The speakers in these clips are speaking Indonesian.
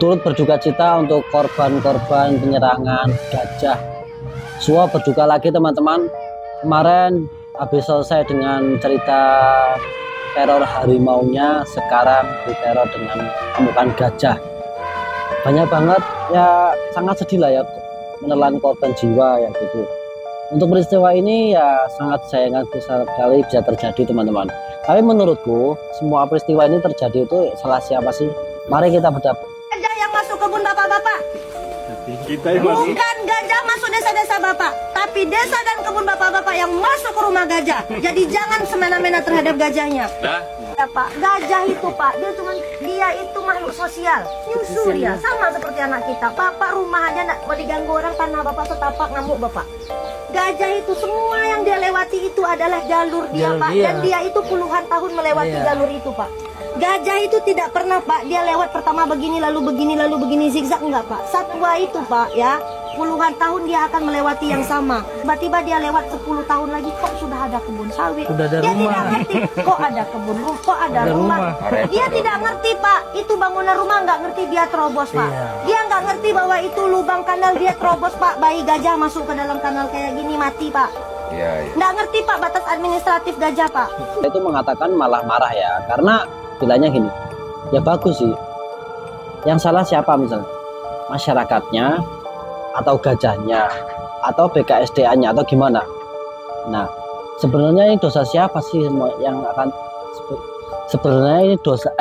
turut berduka cita untuk korban-korban penyerangan gajah. Semua berduka lagi teman-teman. Kemarin habis selesai dengan cerita teror harimaunya, sekarang diteror dengan amukan gajah. Banyak banget ya, sangat sedih lah ya, menelan korban jiwa ya gitu. Untuk peristiwa ini ya sangat sayangkan besar sekali bisa terjadi teman-teman. Tapi menurutku semua peristiwa ini terjadi itu salah siapa sih? Mari kita bedah. Gajah yang masuk kebun bapak-bapak. Bukan gajah masuk desa-desa bapak, tapi desa dan kebun bapak-bapak yang masuk ke rumah gajah. Jadi jangan semena-mena terhadap gajahnya. Ya Pak, gajah itu Pak, dia itu makhluk sosial, nyusur ya, sama seperti anak kita. Bapak rumahnya nak mau diganggu orang tanah bapak setapak ngamuk bapak. Gajah itu semua yang dia lewati itu adalah jalur dia Pak, dan dia itu puluhan tahun melewati jalur itu Pak. Gajah itu tidak pernah Pak, dia lewat pertama begini lalu begini zigzag, enggak Pak. Satwa itu Pak ya, puluhan tahun dia akan melewati yang sama. Tiba-tiba dia lewat 10 tahun lagi, kok sudah ada kebun sawit. Dia tidak ngerti, kok ada kebun, kok ada rumah. Dia tidak ngerti Pak, itu bangunan rumah nggak ngerti, dia terobos Pak. Dia nggak ngerti bahwa itu lubang kanal, dia terobos Pak. Bayi gajah masuk ke dalam kanal kayak gini mati Pak. Nggak ngerti Pak batas administratif gajah Pak. Itu mengatakan malah marah ya, karena bilangnya gini, ya bagus sih. Yang salah siapa misalnya? Masyarakatnya, atau gajahnya, atau BKSDA-nya, atau gimana? Nah, sebenarnya ini dosa siapa sih yang akan sebenarnya ini dosa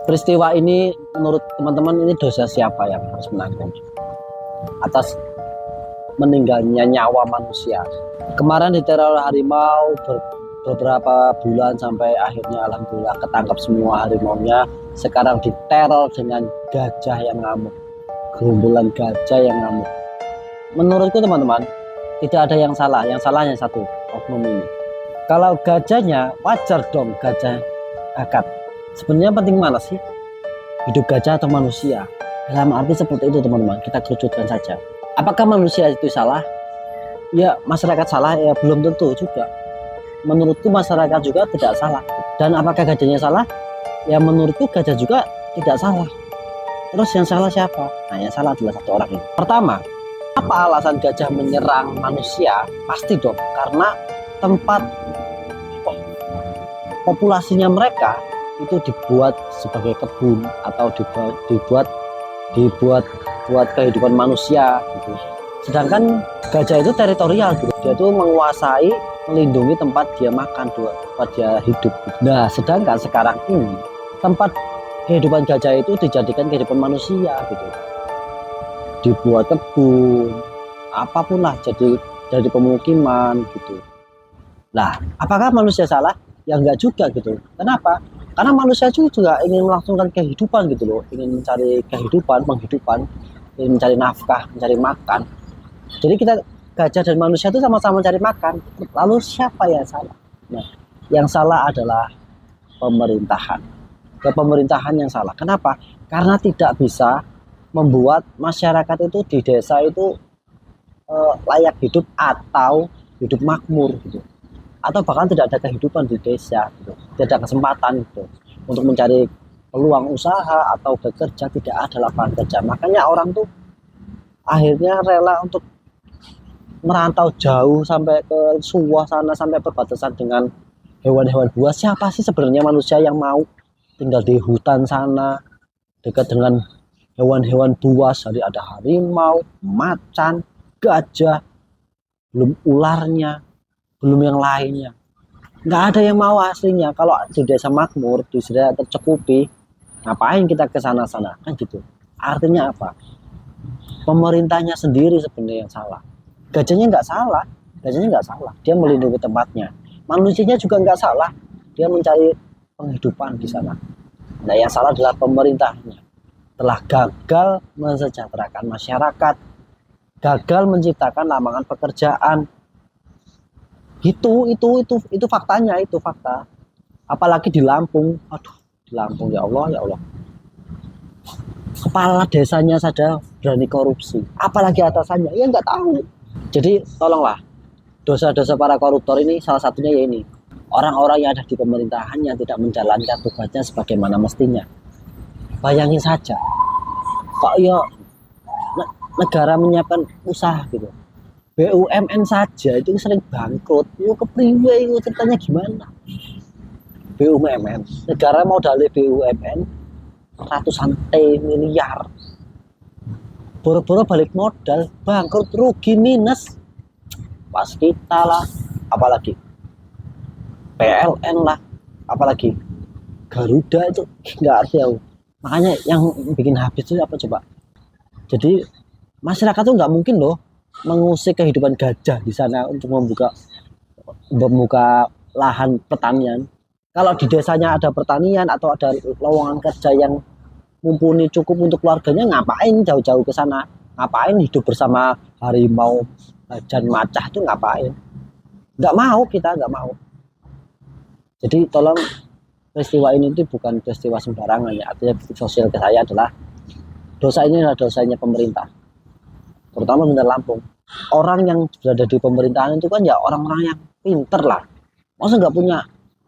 peristiwa ini menurut teman-teman ini dosa siapa yang harus menanggung atas meninggalnya nyawa manusia? Kemarin diteror harimau beberapa bulan sampai akhirnya alhamdulillah ketangkap semua harimaunya. Sekarang diteror dengan gajah yang ngamuk, gerombolan gajah yang ngamuk. Menurutku teman-teman, tidak ada yang salah. Yang salahnya satu, oknum ini. Kalau gajahnya wajar dong, gajah akad. Sebenarnya penting mana sih? Hidup gajah atau manusia? Dalam arti seperti itu teman-teman, kita kerucutkan saja. Apakah manusia itu salah? Ya masyarakat salah, ya belum tentu juga. Menurutku masyarakat juga tidak salah. Dan apakah gajahnya salah? Ya menurutku gajah juga tidak salah. Terus yang salah siapa? Nah yang salah adalah satu orang ini. Pertama, apa alasan gajah menyerang manusia? Pasti dong, karena tempat populasinya mereka itu dibuat sebagai kebun atau dibuat buat kehidupan manusia gitu. Sedangkan gajah itu teritorial gitu. Dia itu menguasai, melindungi tempat dia makan, tempat dia hidup. Nah, sedangkan sekarang ini tempat kehidupan gajah itu dijadikan kehidupan manusia gitu. Dibuat kebun, apapun lah, jadi pemukiman gitu. Nah, apakah manusia salah? Ya enggak juga gitu. Kenapa? Karena manusia juga ingin melangsungkan kehidupan gitu loh, ingin mencari kehidupan, penghidupan, ingin mencari nafkah, mencari makan. Jadi kita gajah dan manusia itu sama-sama mencari makan. Lalu siapa yang salah? Nah, yang salah adalah pemerintahan. Pemerintahan yang salah. Kenapa? Karena tidak bisa membuat masyarakat itu di desa itu layak hidup atau hidup makmur gitu. Atau bahkan tidak ada kehidupan di desa gitu. Tidak ada kesempatan gitu untuk mencari peluang usaha atau bekerja, tidak ada lapangan kerja. Makanya orang tuh akhirnya rela untuk merantau jauh sampai ke Suwah sana, sampai perbatasan dengan hewan-hewan buas. Siapa sih sebenarnya manusia yang mau tinggal di hutan sana dekat dengan hewan-hewan buas? Jadi ada harimau, macan, gajah, belum ularnya, belum yang lainnya. Nggak ada yang mau aslinya. Kalau di desa makmur, di desa tercukupi, ngapain kita ke sana-sana kan gitu. Artinya apa? Pemerintahnya sendiri sebenarnya yang salah. Gajahnya nggak salah, dia melindungi tempatnya. Manusianya juga nggak salah, dia mencari penghidupan di sana. Nah yang salah adalah pemerintahnya, telah gagal mensejahterakan masyarakat, gagal menciptakan lapangan pekerjaan. Itu faktanya, itu fakta. Apalagi di Lampung, aduh, di Lampung ya Allah. Kepala desanya saja berani korupsi, apalagi atasannya, ya nggak tahu. Jadi tolonglah, dosa-dosa para koruptor ini salah satunya ya ini, orang-orang yang ada di pemerintahan yang tidak menjalankan tugasnya sebagaimana mestinya. Bayangin saja, kok ya negara menyiapkan usaha gitu. BUMN saja itu sering bangkrut. Itu kepriwe itu ceritanya gimana? BUMN, negara modalnya BUMN ratusan miliar. Boro-boro balik modal, bangkrut, rugi, minus. Pas kita lah, apalagi PLN lah, apalagi Garuda itu nggak arti aku. Makanya yang bikin habis itu apa coba? Jadi masyarakat tuh nggak mungkin loh mengusik kehidupan gajah di sana untuk membuka lahan pertanian. Kalau di desanya ada pertanian atau ada lowongan kerja yang mumpuni cukup untuk keluarganya, ngapain jauh-jauh ke sana? Ngapain hidup bersama harimau dan macah itu ngapain? Nggak mau, kita nggak mau. Jadi tolong, peristiwa ini itu bukan peristiwa sembarangan ya. Artinya sosial ke saya adalah dosa ini adalah dosanya pemerintah, terutama Bandar Lampung. Orang yang berada di pemerintahan itu kan ya orang-orang yang pinter lah. Masa nggak punya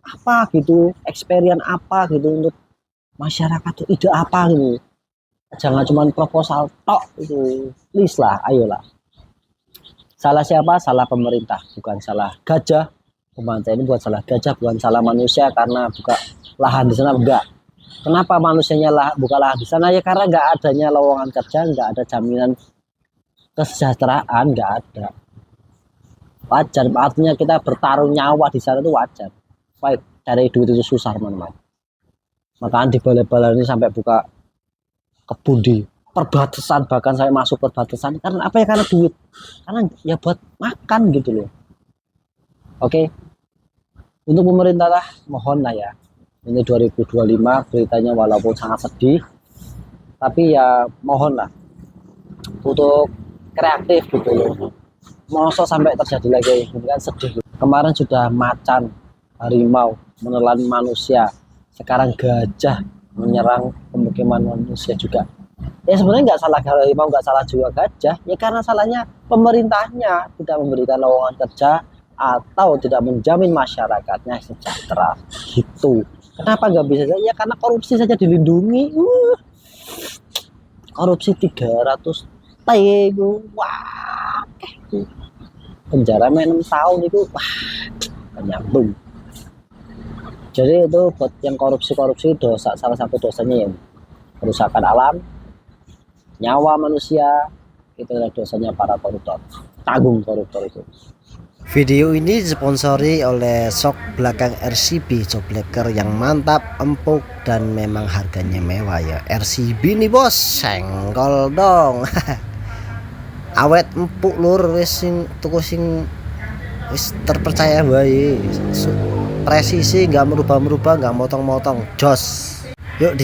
apa gitu, experience apa gitu untuk masyarakat tuh, ide apa gitu. Jangan cuma proposal tok itu. Please lah, ayolah. Salah siapa? Salah pemerintah, bukan salah gajah. Pembantai ini bukan salah gajah, bukan salah manusia karena buka lahan di sana, enggak. Kenapa manusianya buka lahan di sana? Ya karena nggak adanya lowongan kerja, nggak ada jaminan kesejahteraan, nggak ada. Wajar, artinya kita bertaruh nyawa di sana itu wajar. Baik, cari duit itu susah teman-teman. Makanya di balai-balai ini sampai buka kebun di perbatasan, bahkan saya masuk perbatasan karena apa ya, karena duit, karena ya buat makan gitu loh. Oke, untuk pemerintah lah, mohon lah ya, ini 2025 beritanya walaupun sangat sedih, tapi ya mohon lah untuk kreatif gitu loh. Masa sampai terjadi lagi ini kan sedih. Kemarin sudah macan, harimau menelan manusia, sekarang gajah menyerang pemukiman manusia juga. Ya sebenarnya nggak salah harimau, nggak salah juga gajah, ya karena salahnya pemerintahnya tidak memberikan lowongan kerja atau tidak menjamin masyarakatnya sejahtera gitu. Kenapa nggak bisa? Ya karena korupsi saja dilindungi. Korupsi 300 T itu, wah, penjara 6 tahun itu, wah, nyambung. Jadi itu buat yang korupsi dosa, salah satu dosanya yang kerusakan alam, nyawa manusia, itu adalah dosanya para koruptor. Tanggung koruptor itu. Video ini disponsori oleh sok belakang RCB, Jobleker yang mantap, empuk, dan memang harganya mewah ya. RCB nih bos, senggol dong. Awet empuk lur, wis sing tuku sing wis terpercaya bae. Presisi, nggak merubah-merubah, nggak motong-motong, jos. Yuk